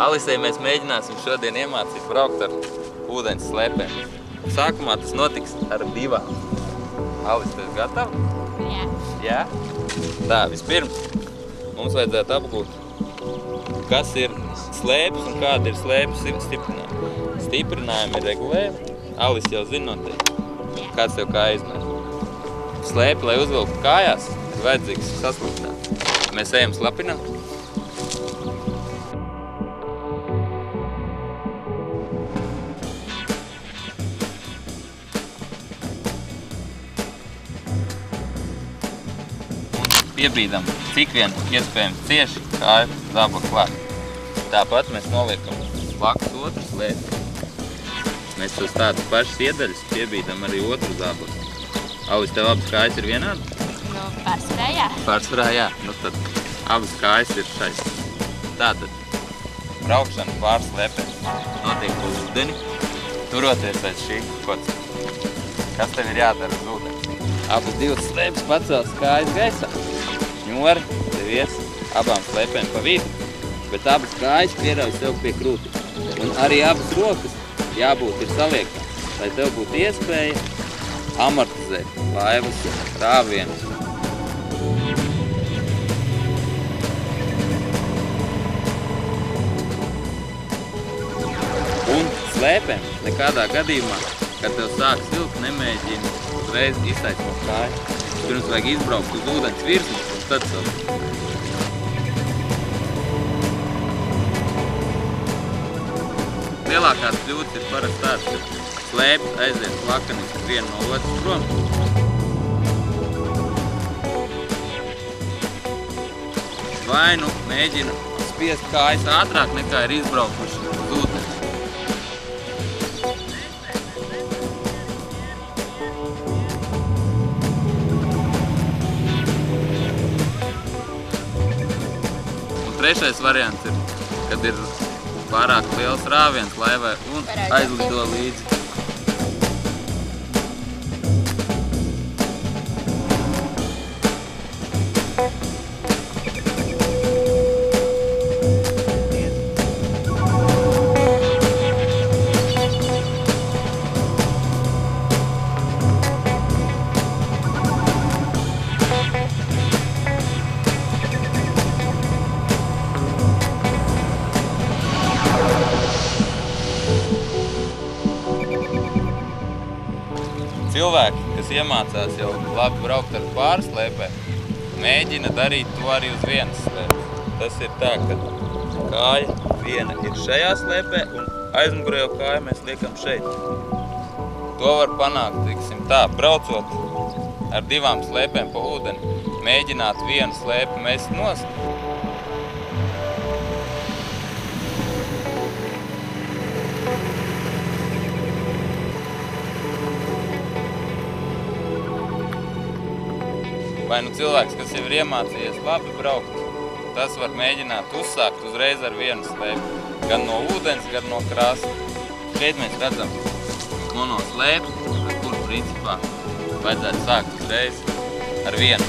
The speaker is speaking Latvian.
Alisei mēs mēģināsim šodien iemācīt braukt ar ūdens slēpēm. Sākumā tas notiks ar 2. Alis, tu esi gatava? Jā. Jā? Tā, vispirms mums vajadzētu apgūt, kas ir slēpes un kāda ir slēpes stiprinājumi. Stiprinājumi ir regulējumi. Alis jau zina noteikti, kāds tev kā izmēr. Slēpi, lai uzvilktu kājās, ir vajadzīgs sasliktāt. Mēs ejam slapināt. Un piebīdam, cik vien iespējams cieši kāju zābaku klāt. Tāpat mēs noliekam blakus otru slēpi. Mēs tos tādas pašas iedaļas piebīdam arī otru zābaku. Alis, tev abas kājas ir vienādas? Nu, pārsvarā jā. Pārsvarā jā. Nu tad abas kājas ir šais. Tātad braukšana pār slēpēm notiek uz ūdeni, turoties aiz šī koca. Kas tev ir jādara uz ūdeni? Abas divas slēpes pacels kājas gaisā. Šņori tev ies abām slēpēm pa vidu, bet abas kājas pierauj sev pie krūti. Un arī abas rokas jābūt ir saliektās, lai tev būtu iespēja amortizēt laivas rāvienus. Un slēpēm nekādā gadījumā, kad tev sāk silpt, nemēģini uzreiz iztaisnot kāju. Pirms vajag izbraukt uz ūdens virsmu un tad silpt. Lielākās kļūdas ir parasti tāds, ka slēpes aiziet plakaniski viena no otras prom. Vai nu mēģina spiest kājas ātrāk nekā ir izbraukuši uz ūdeni. Un trešais variants ir, kad ir pārāk liels rāviens laivai un aizlido līdzi. Cilvēki, kas iemācās jau labi braukt ar pārslēpēm, mēģina darīt to arī uz vienas slēpes. Tas ir tā, ka kāja viena ir šajā slēpē un aizmugurējo kāju mēs liekam šeit. To var panākt, teiksim tā, braucot ar 2 slēpēm pa ūdeni, mēģināt vienu slēpi mest nost. Vai nu cilvēks, kas jau ir iemācījies labi braukt, tas var mēģināt uzsākt uzreiz ar vienu slēpi. Gan no ūdens, gan no krasta. Šeit mēs redzam monoslēpi, ar kuru principā vajadzētu sākt uzreiz ar vienu.